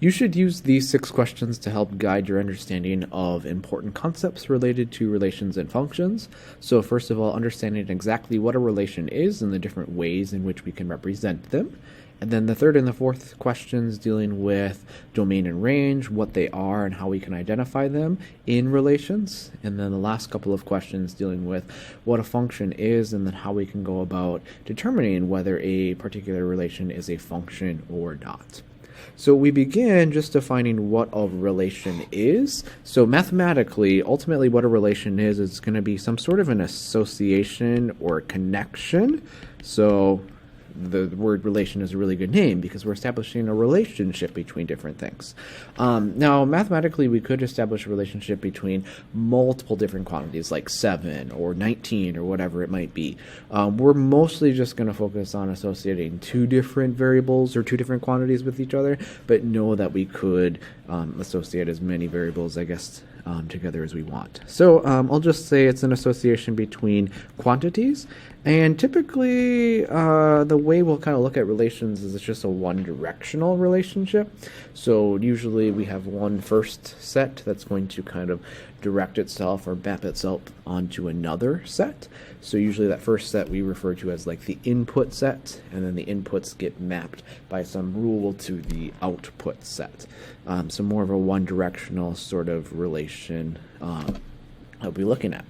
You should use these 6 questions to help guide your understanding of important concepts related to relations and functions. So first of all, understanding exactly what a relation is and the different ways in which we can represent them. And then the third and the fourth questions dealing with domain and range, what they are and how we can identify them in relations. And then the last couple of questions dealing with what a function is and then how we can go about determining whether a particular relation is a function or not. So we begin just defining what a relation is. So mathematically, ultimately what a relation is going to be some sort of an association or connection. So the word relation is a really good name because we're establishing a relationship between different things. Now, mathematically, we could establish a relationship between multiple different quantities, like 7 or 19 or whatever it might be. We're mostly just going to focus on associating 2 different variables or 2 different quantities with each other, but know that we could associate as many variables, I guess, together as we want. So I'll just say it's an association between quantities, and typically the way we'll kind of look at relations is it's just a one-directional relationship. So usually we have one first set that's going to kind of direct itself or map itself onto another set. So usually that first set we refer to as like the input set, and then the inputs get mapped by some rule to the output set. So more of a one-directional sort of relation I'll be looking at.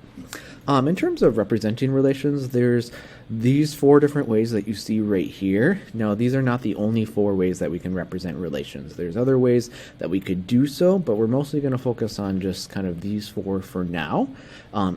In terms of representing relations, there's these 4 different ways that you see right here. Now, these are not the only 4 ways that we can represent relations. There's other ways that we could do so, but we're mostly going to focus on just kind of these 4 for now.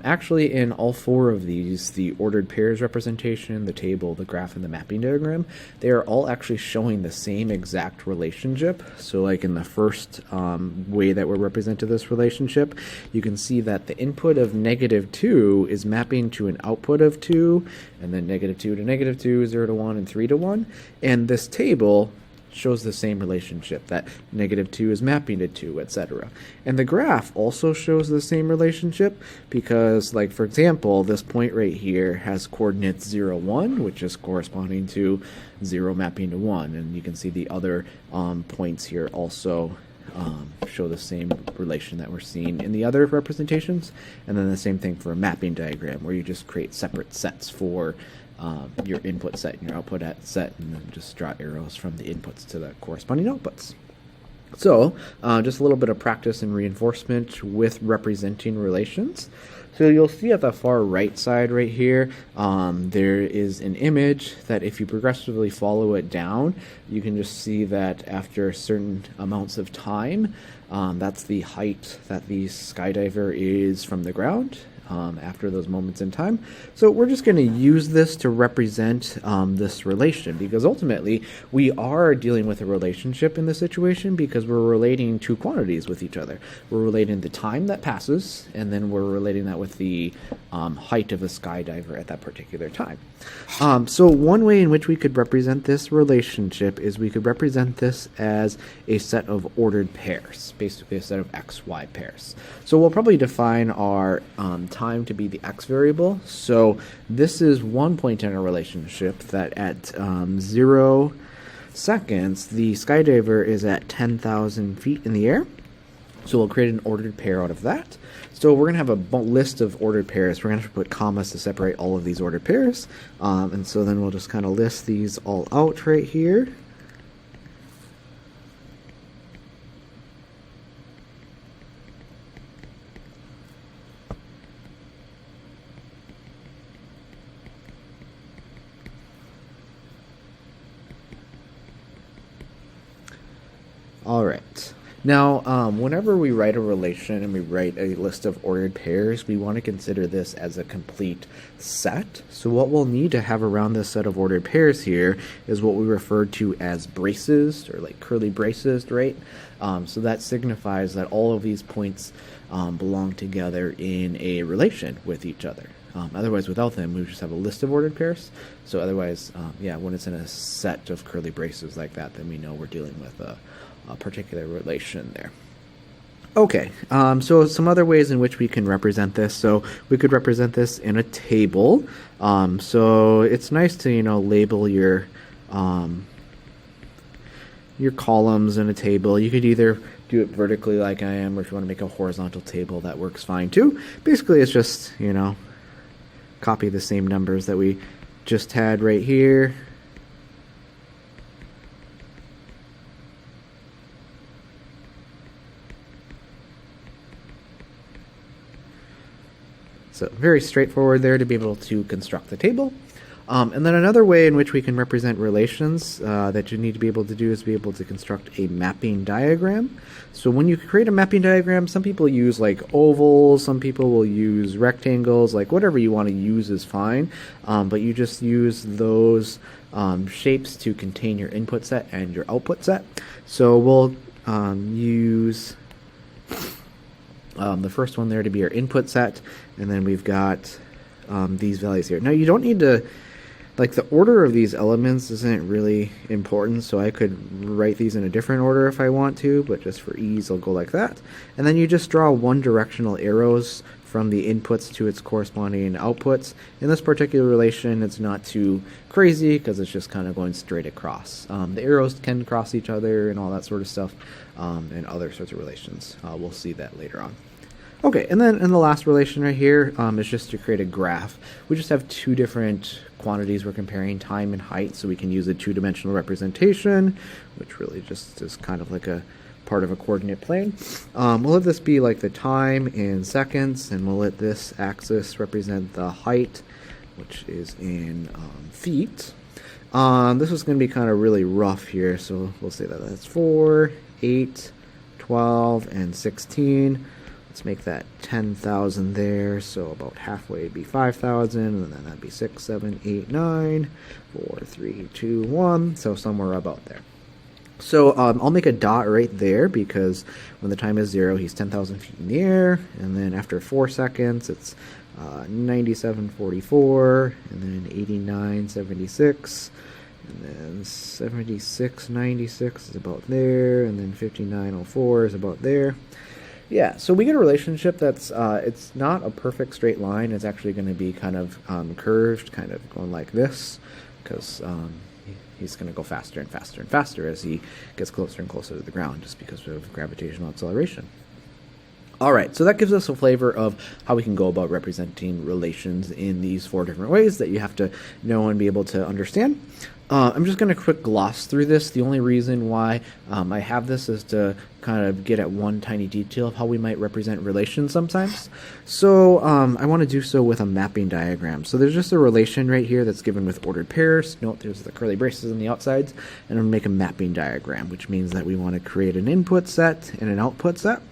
Actually, in all 4 of these, the ordered pairs representation, the table, the graph, and the mapping diagram, they are all actually showing the same exact relationship. So like in the first way that we're represented this relationship, you can see that the input of -2 is mapping to an output of 2, and then -2 to -2, 0 to 1, and 3 to 1. And this table shows the same relationship, that -2 is mapping to 2, etc. And the graph also shows the same relationship because, like, for example, this point right here has coordinates 0, 1, which is corresponding to 0 mapping to 1. And you can see the other points here also show the same relation that we're seeing in the other representations. And then the same thing for a mapping diagram, where you just create separate sets for your input set and your output set, and then just draw arrows from the inputs to the corresponding outputs. So just a little bit of practice and reinforcement with representing relations. So you'll see at the far right side right here, there is an image that if you progressively follow it down, you can just see that after certain amounts of time, that's the height that the skydiver is from the ground. After those moments in time. So we're just going to use this to represent this relation, because ultimately we are dealing with a relationship in this situation because we're relating 2 quantities with each other. We're relating the time that passes, and then we're relating that with the height of the skydiver at that particular time. So one way in which we could represent this relationship is we could represent this as a set of ordered pairs, basically a set of XY pairs. So we'll probably define our time to be the x variable. So this is one point in a relationship that at 0 seconds, the skydiver is at 10,000 feet in the air. So we'll create an ordered pair out of that. So we're going to have a list of ordered pairs. We're going to have to put commas to separate all of these ordered pairs. And so then we'll just kind of list these all out right here. All right. Now, whenever we write a relation and we write a list of ordered pairs, we want to consider this as a complete set. So what we'll need to have around this set of ordered pairs here is what we refer to as braces, or like curly braces, right? So that signifies that all of these points belong together in a relation with each other. Otherwise, without them, we just have a list of ordered pairs. So otherwise, when it's in a set of curly braces like that, then we know we're dealing with a particular relation there. Okay, so some other ways in which we can represent this. So we could represent this in a table. So it's nice to, label your your columns in a table. You could either do it vertically like I am, or if you want to make a horizontal table, that works fine too. Basically, it's just, copy the same numbers that we just had right here. So very straightforward there to be able to construct the table. And then another way in which we can represent relations that you need to be able to do is be able to construct a mapping diagram. So when you create a mapping diagram, some people use like ovals, some people will use rectangles, like whatever you want to use is fine. But you just use those shapes to contain your input set and your output set. So we'll use the first one there to be our input set, and then we've got these values here. Now you don't need to, like, the order of these elements isn't really important, so I could write these in a different order if I want to, but just for ease I'll go like that. And then you just draw one directional arrows from the inputs to its corresponding outputs. In this particular relation, it's not too crazy because it's just kind of going straight across. The arrows can cross each other and all that sort of stuff, and other sorts of relations. We'll see that later on. Okay, and then in the last relation right here is just to create a graph. We just have two different quantities we're comparing, time and height, so we can use a two-dimensional representation, which really just is kind of like a part of a coordinate plane. We'll let this be like the time in seconds, and we'll let this axis represent the height, which is in feet. This is going to be kind of really rough here, so we'll say that that's 4, 8, 12, and 16. Let's make that 10,000 there, so about halfway would be 5,000, and then that'd be 6, 7, 8, 9, 4, 3, 2, 1, so somewhere about there. So I'll make a dot right there because when the time is 0, he's 10,000 feet in the air, and then after 4 seconds, it's 97.44, and then 89.76, and then 76.96 is about there, and then 59.04 is about there. Yeah, so we get a relationship that's, it's not a perfect straight line. It's actually going to be kind of curved, kind of going like this, because he's going to go faster and faster and faster as he gets closer and closer to the ground, just because of gravitational acceleration. All right, so that gives us a flavor of how we can go about representing relations in these 4 different ways that you have to know and be able to understand. I'm just going to quick gloss through this. The only reason why I have this is to kind of get at one tiny detail of how we might represent relations sometimes. So I want to do so with a mapping diagram. So there's just a relation right here that's given with ordered pairs. Note there's the curly braces on the outsides, and I'm going to make a mapping diagram, which means that we want to create an input set and an output set.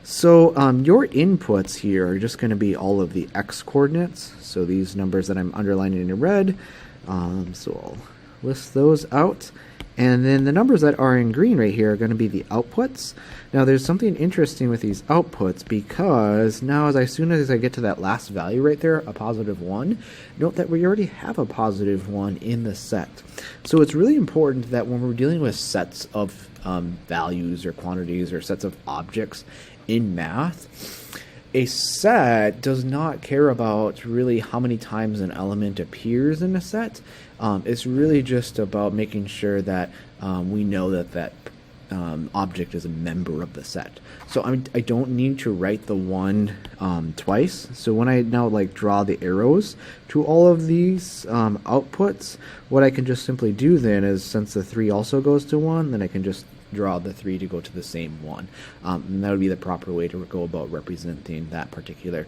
So your inputs here are just going to be all of the x coordinates, so these numbers that I'm underlining in red. So I'll list those out, and then the numbers that are in green right here are going to be the outputs. Now there's something interesting with these outputs, because now as soon as I get to that last value right there, a positive 1, note that we already have a positive 1 in the set. So it's really important that when we're dealing with sets of values or quantities or sets of objects in math, a set does not care about really how many times an element appears in a set. It's really just about making sure that we know that that object is a member of the set. So I don't need to write the 1 twice. So when I now draw the arrows to all of these outputs, what I can just simply do then is, since the 3 also goes to 1, then I can just draw the 3 to go to the same 1. And that would be the proper way to go about representing that particular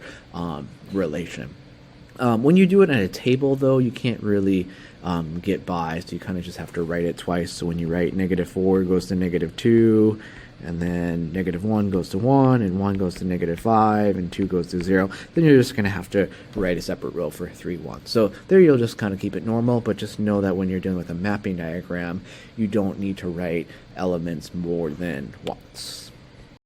relation. When you do it in a table, though, you can't really get by, so you kind of just have to write it twice. So when you write -4 goes to -2, and then -1 goes to 1, and 1 goes to -5, and 2 goes to 0, then you're just going to have to write a separate row for 3, 1. So there you'll just kind of keep it normal, but just know that when you're dealing with a mapping diagram, you don't need to write elements more than once.